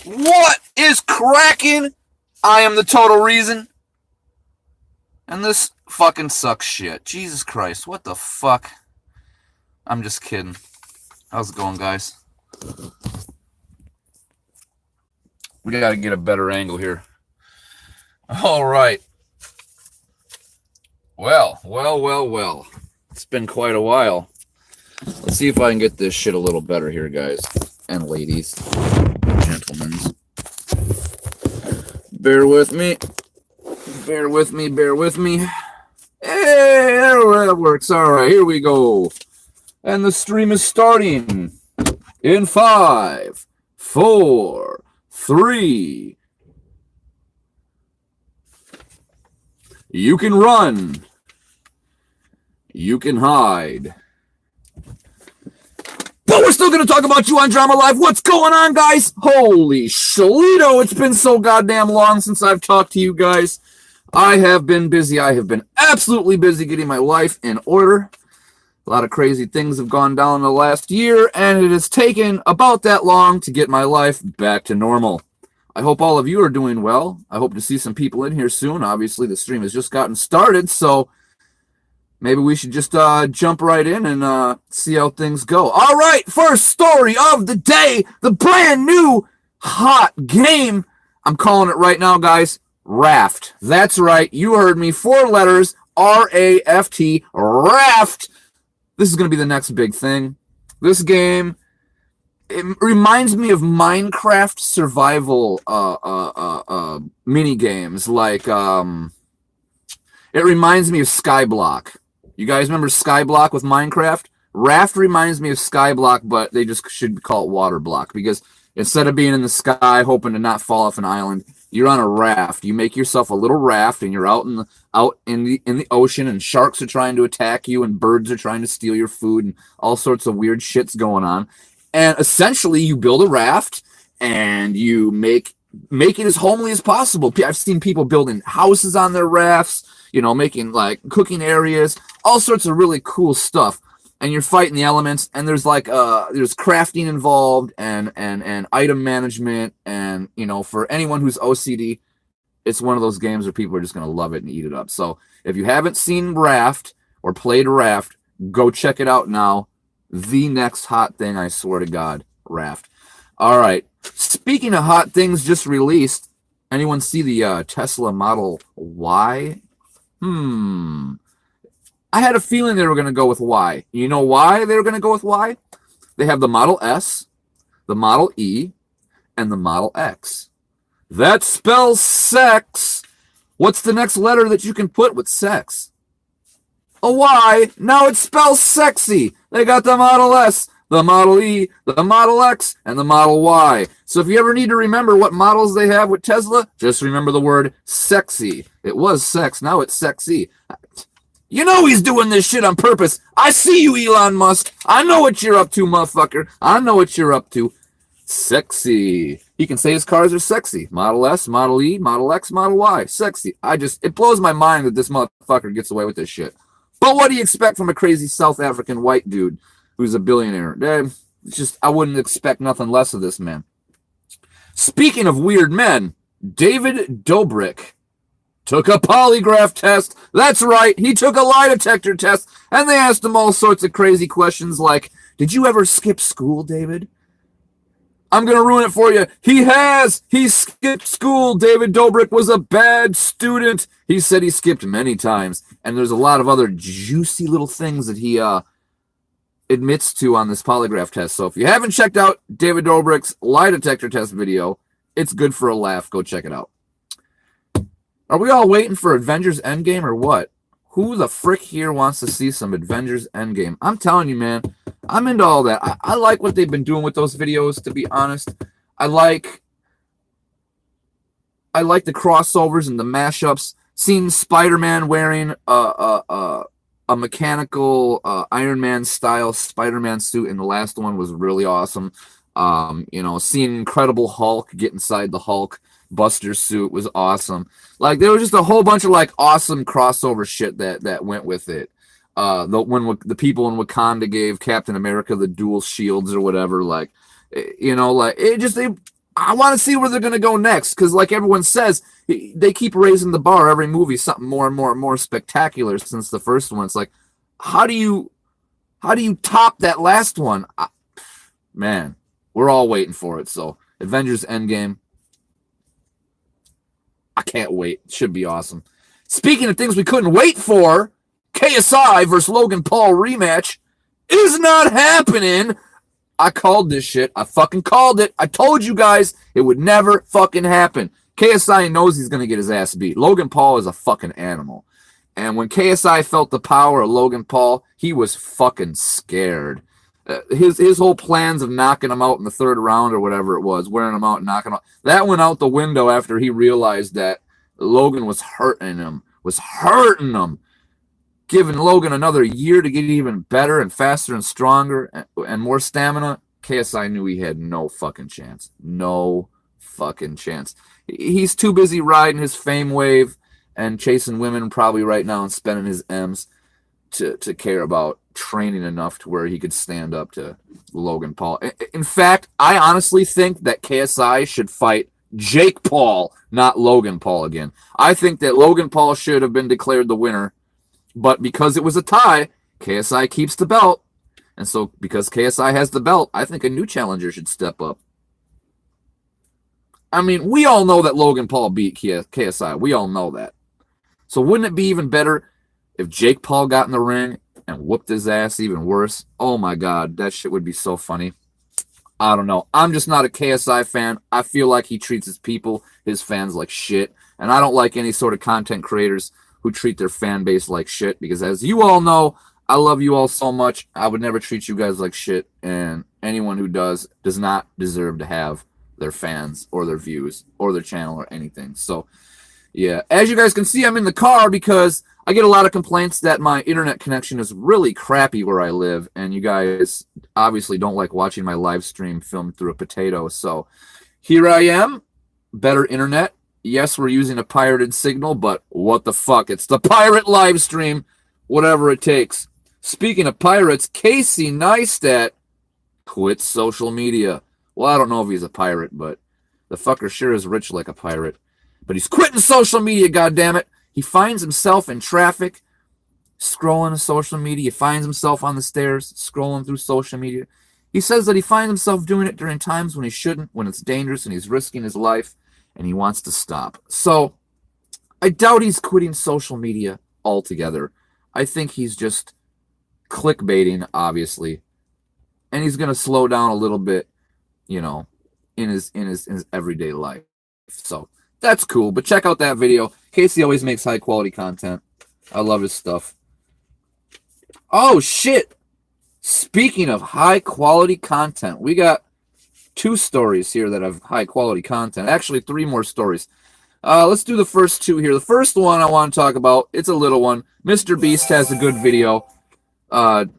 What is cracking? I am the total reason. And this fucking sucks shit. Jesus Christ, what the fuck? I'm just kidding. How's it going, guys? We gotta get a better angle here. All right. Well. It's been quite a while. Let's see if I can get this shit a little better here, guys and ladies, gentlemen. Bear with me. Hey, that works. All right, here we go. And the stream is starting in 5, 4, 3. You can run. You can hide. But we're still going to talk about you on Drama Live. What's going on, guys? Holy Shalito, it's been so goddamn long since I've talked to you guys. I have been busy. I have been absolutely busy getting my life in order. A lot of crazy things have gone down in the last year, and it has taken about that long to get my life back to normal. I hope all of you are doing well. I hope to see some people in here soon. Obviously, the stream has just gotten started, so maybe we should just jump right in and see how things go. All right, first story of the day, the brand new hot game. I'm calling it right now, guys. Raft. That's right. You heard me. 4 letters. R-A-F-T. Raft. This is going to be the next big thing. This game, it reminds me of Minecraft survival mini games. Like, it reminds me of Skyblock. You guys remember Skyblock with Minecraft? Raft reminds me of Skyblock, but they just should call it Water Block, because instead of being in the sky hoping to not fall off an island, you're on a raft. You make yourself a little raft, and you're out in the ocean, and sharks are trying to attack you, and birds are trying to steal your food, and all sorts of weird shit's going on. And essentially, you build a raft, and you make it as homely as possible. I've seen people building houses on their rafts, making like cooking areas, all sorts of really cool stuff. And you're fighting the elements, and there's like there's crafting involved and item management, and for anyone who's OCD, it's one of those games where people are just gonna love it and eat it up. So if you haven't seen Raft or played Raft, go check it out now. The next hot thing, I swear to God, Raft. All right. Speaking of hot things just released, anyone see the Tesla Model Y? I had a feeling they were going to go with Y. You know why they were going to go with Y? They have the Model S, the Model E, and the Model X. That spells sex. What's the next letter that you can put with sex? A Y. Now it spells sexy. They got the Model S, the Model E, the Model X, and the Model Y. So if you ever need to remember what models they have with Tesla, just remember the word sexy. It was sex. Now it's sexy. You know he's doing this shit on purpose. I see you, Elon Musk. I know what you're up to, motherfucker. I know what you're up to. Sexy. He can say his cars are sexy. Model S, Model E, Model X, Model Y. Sexy. It blows my mind that this motherfucker gets away with this shit. But what do you expect from a crazy South African white dude who's a billionaire? It's just, I wouldn't expect nothing less of this man. Speaking of weird men, David Dobrik took a polygraph test. That's right, he took a lie detector test, and they asked him all sorts of crazy questions like, did you ever skip school, David? I'm going to ruin it for you. He has. He skipped school. David Dobrik was a bad student. He said he skipped many times, and there's a lot of other juicy little things that he admits to on this polygraph test. So if you haven't checked out David Dobrik's lie detector test video, it's good for a laugh. Go check it out. Are we all waiting for Avengers Endgame or what? Who the frick here wants to see some Avengers Endgame? I'm telling you, man, I'm into all that. I like what they've been doing with those videos, to be honest. I like the crossovers and the mashups. Seeing Spider-Man wearing a mechanical Iron Man style Spider-Man suit in the last one was really awesome. Seeing Incredible Hulk get inside the Hulk Buster suit was awesome. Like, there was just a whole bunch of like awesome crossover shit that went with it. When the people in Wakanda gave Captain America the dual shields or whatever, like, it just I want to see where they're going to go next, because like everyone says, they keep raising the bar. Every movie, something more and more and more spectacular since the first one. It's like, how do you top that last one? Man, we're all waiting for it. So Avengers Endgame, I can't wait. It should be awesome. Speaking of things we couldn't wait for, KSI versus Logan Paul rematch is not happening. I called this shit. I fucking called it. I told you guys it would never fucking happen. KSI knows he's going to get his ass beat. Logan Paul is a fucking animal. And when KSI felt the power of Logan Paul, he was fucking scared. His whole plans of knocking him out in the third round or whatever it was, wearing him out and knocking him out, that went out the window after he realized that Logan was hurting him, giving Logan another year to get even better and faster and stronger and more stamina. KSI knew he had no fucking chance. No fucking chance. He's too busy riding his fame wave and chasing women probably right now and spending his M's to care about training enough to where he could stand up to Logan Paul. In fact, I honestly think that KSI should fight Jake Paul, not Logan Paul again. I think that Logan Paul should have been declared the winner, but because it was a tie, KSI keeps the belt. And so because KSI has the belt, I think a new challenger should step up. I mean, we all know that Logan Paul beat KSI. We all know that. So wouldn't it be even better if Jake Paul got in the ring and whooped his ass even worse? Oh my God, that shit would be so funny. I don't know. I'm just not a KSI fan. I feel like he treats his people, his fans, like shit. And I don't like any sort of content creators who treat their fan base like shit, because as you all know, I love you all so much. I would never treat you guys like shit, and anyone who does not deserve to have their fans or their views or their channel or anything. So yeah, as you guys can see, I'm in the car because I get a lot of complaints that my internet connection is really crappy where I live, and you guys obviously don't like watching my live stream filmed through a potato. So here I am, better internet. Yes, we're using a pirated signal, but what the fuck? It's the pirate live stream, whatever it takes. Speaking of pirates, Casey Neistat quits social media. Well, I don't know if he's a pirate, but the fucker sure is rich like a pirate. But he's quitting social media, goddammit. He finds himself in traffic, scrolling social media. He finds himself on the stairs, scrolling through social media. He says that he finds himself doing it during times when he shouldn't, when it's dangerous and he's risking his life, and he wants to stop. So I doubt he's quitting social media altogether. I think he's just clickbaiting, obviously, and he's going to slow down a little bit, you know, in his everyday life. So that's cool. But check out that video. Casey always makes high quality content. I love his stuff. Oh shit! Speaking of high quality content, we got 2 stories here that have high quality content. Actually, 3 more stories. Let's do the first 2 here. The first one I want to talk about, it's a little one. Mr. Beast has a good video. $200,000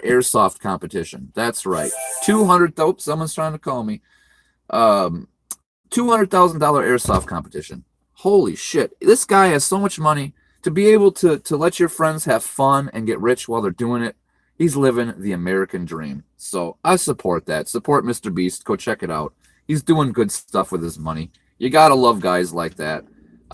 airsoft competition. That's right. Oops, someone's trying to call me. $200,000 airsoft competition. Holy shit. This guy has so much money to be able to let your friends have fun and get rich while they're doing it. He's living the American dream. So I support that. Support Mr. Beast. Go check it out. He's doing good stuff with his money. You gotta love guys like that.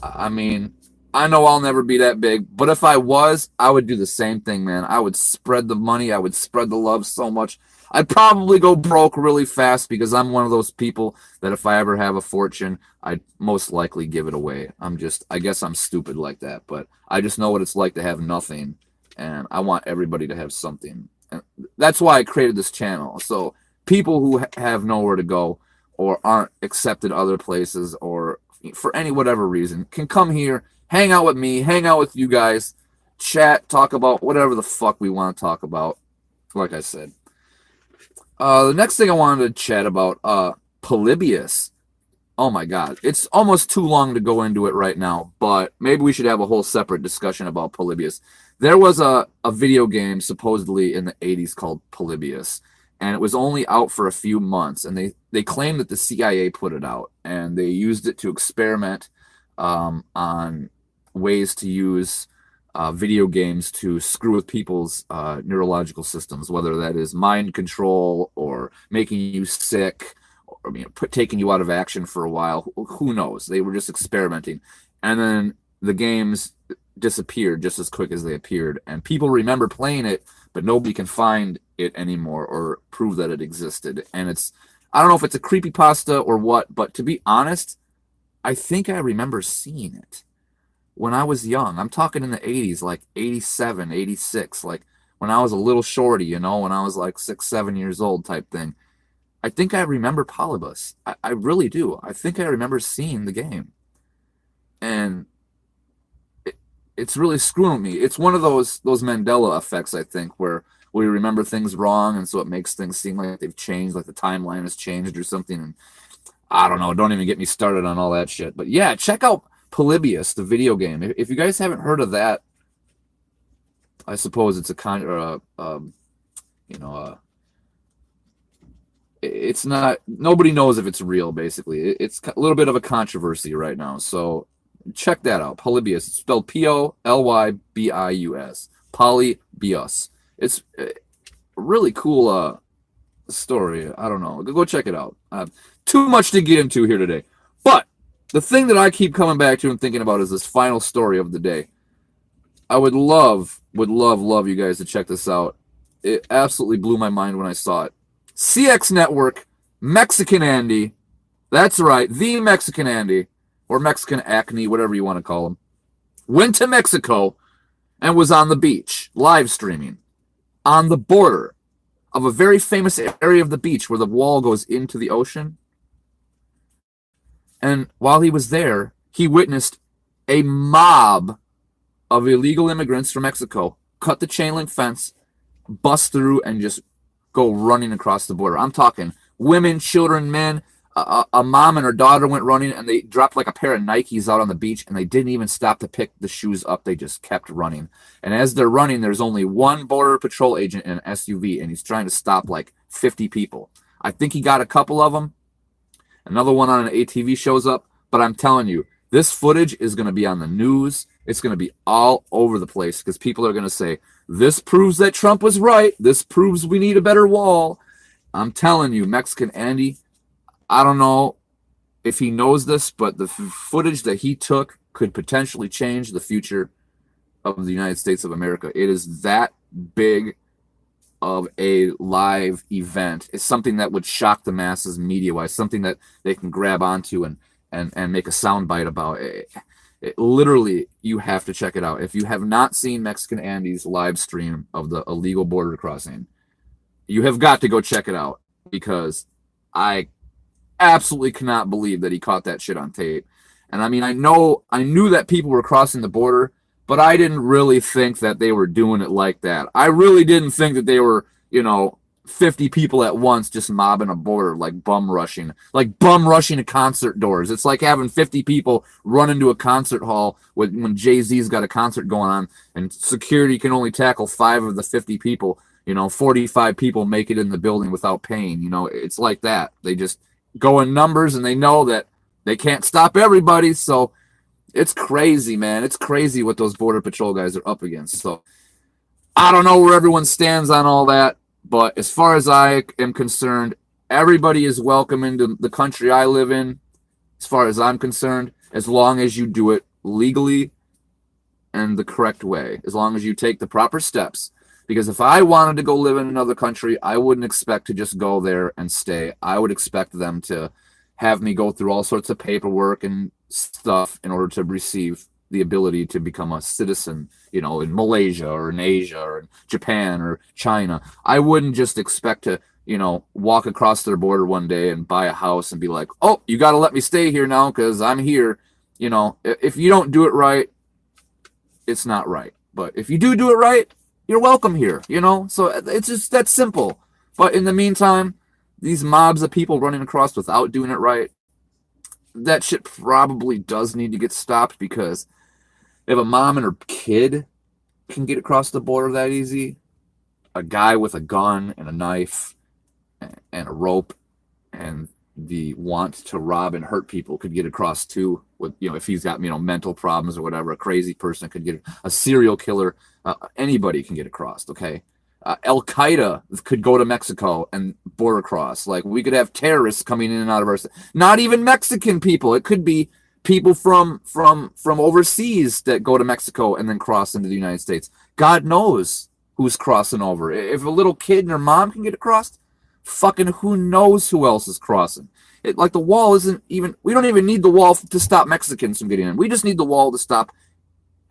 I mean, I know I'll never be that big, but if I was, I would do the same thing, man. I would spread the money. I would spread the love so much. I'd probably go broke really fast because I'm one of those people that if I ever have a fortune, I'd most likely give it away. I guess I'm stupid like that, but I just know what it's like to have nothing, and I want everybody to have something. And that's why I created this channel. So people who have nowhere to go or aren't accepted other places or for any whatever reason can come here, hang out with me, hang out with you guys, chat, talk about whatever the fuck we want to talk about, like I said. The next thing I wanted to chat about, Polybius. Oh my God. It's almost too long to go into it right now, but maybe we should have a whole separate discussion about Polybius. There was a video game supposedly in the 80s called Polybius, and it was only out for a few months, and they claimed that the CIA put it out, and they used it to experiment on ways to use video games to screw with people's neurological systems, whether that is mind control or making you sick I mean, taking you out of action for a while. Who knows? They were just experimenting. And then the games disappeared just as quick as they appeared. And people remember playing it, but nobody can find it anymore or prove that it existed. And I don't know if it's a creepypasta or what, but to be honest, I think I remember seeing it when I was young. I'm talking in the 80s, like 87, 86, like when I was a little shorty, you know, when I was like 6, 7 years old type thing. I think I remember Polybus. I really do. I think I remember seeing the game. And it's really screwing me. It's one of those Mandela effects, I think, where we remember things wrong, and so it makes things seem like they've changed, like the timeline has changed or something. And I don't know. Don't even get me started on all that shit. But yeah, check out Polybius, the video game. If you guys haven't heard of that, I suppose it's it's not, nobody knows if it's real, basically. It's a little bit of a controversy right now. So check that out. Polybius. It's spelled Polybius. Polybius. It's a really cool story. I don't know. Go check it out. Too much to get into here today. But the thing that I keep coming back to and thinking about is this final story of the day. I would love you guys to check this out. It absolutely blew my mind when I saw it. CX Network, Mexican Andy. That's right, the Mexican Andy, or Mexican Acne, whatever you want to call him, went to Mexico and was on the beach, live streaming, on the border of a very famous area of the beach where the wall goes into the ocean. And while he was there, he witnessed a mob of illegal immigrants from Mexico cut the chain link fence, bust through, and just go running across the border. I'm talking women, children, men. A mom and her daughter went running, and they dropped like a pair of Nikes out on the beach, and they didn't even stop to pick the shoes up. They just kept running. And as they're running, there's only one Border Patrol agent in an SUV, and he's trying to stop like 50 people. I think he got a couple of them. Another one on an ATV shows up. But I'm telling you, this footage is going to be on the news. It's going to be all over the place because people are going to say, this proves that Trump was right. This proves we need a better wall. I'm telling you, Mexican Andy, I don't know if he knows this, but the footage that he took could potentially change the future of the United States of America. It is that big of a live event. It's something that would shock the masses media-wise, something that they can grab onto and make a soundbite about. It literally, you have to check it out. If you have not seen Mexican Andy's live stream of the illegal border crossing, you have got to go check it out because I absolutely cannot believe that he caught that shit on tape. And I mean, I knew that people were crossing the border, but I didn't really think that they were doing it like that. I really didn't think that they were, 50 people at once just mobbing a border, like bum rushing to concert doors. It's like having 50 people run into a concert hall when Jay-Z's got a concert going on and security can only tackle 5 of the 50 people. 45 people make it in the building without paying. It's like that. They just go in numbers and they know that they can't stop everybody. So it's crazy, man. It's crazy what those Border Patrol guys are up against. So I don't know where everyone stands on all that. But as far as I am concerned, everybody is welcome into the country I live in, as far as I'm concerned, as long as you do it legally and the correct way, as long as you take the proper steps. Because if I wanted to go live in another country, I wouldn't expect to just go there and stay. I would expect them to have me go through all sorts of paperwork and stuff in order to receive the ability to become a citizen, in Malaysia or in Asia or in Japan or China. I wouldn't just expect to, walk across their border one day and buy a house and be like, oh, you got to let me stay here now because I'm here. If you don't do it right, it's not right. But if you do it right, you're welcome here, So it's just that simple. But in the meantime, these mobs of people running across without doing it right, that shit probably does need to get stopped because if a mom and her kid can get across the border that easy, a guy with a gun and a knife and a rope and the want to rob and hurt people could get across too. With if he's got mental problems or whatever, a crazy person could get, a serial killer, anybody can get across. Okay, Al Qaeda could go to Mexico and border cross. Like, we could have terrorists coming in and out of our state. Not even Mexican people. It could be people from overseas that go to Mexico and then cross into the United States. God knows who's crossing over. If a little kid and her mom can get across, fucking who knows who else is crossing. Like, the wall isn't even, we don't even need the wall to stop Mexicans from getting in. We just need the wall to stop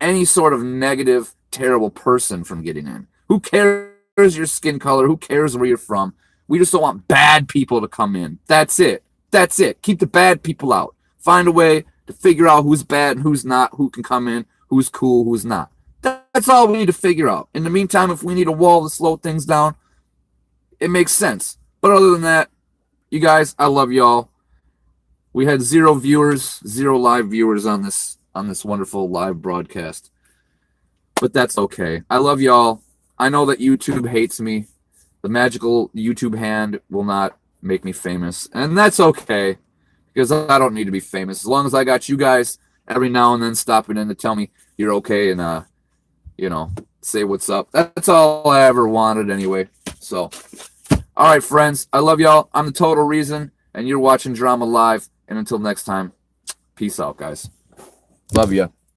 any sort of negative, terrible person from getting in. Who cares your skin color? Who cares where you're from? We just don't want bad people to come in. That's it. That's it. Keep the bad people out. Find a way to figure out who's bad and who's not, who can come in, who's cool, who's not. That's all we need to figure out. In the meantime, if we need a wall to slow things down, it makes sense. But other than that, you guys, I love y'all. We had 0 viewers, 0 live viewers on this wonderful live broadcast. But that's okay. I love y'all. I know that YouTube hates me. The magical YouTube hand will not make me famous. And that's okay, because I don't need to be famous. As long as I got you guys every now and then stopping in to tell me you're okay and, say what's up. That's all I ever wanted anyway. So, all right, friends. I love y'all. I'm the Total Reason, and you're watching Drama Live. And until next time, peace out, guys. Love ya.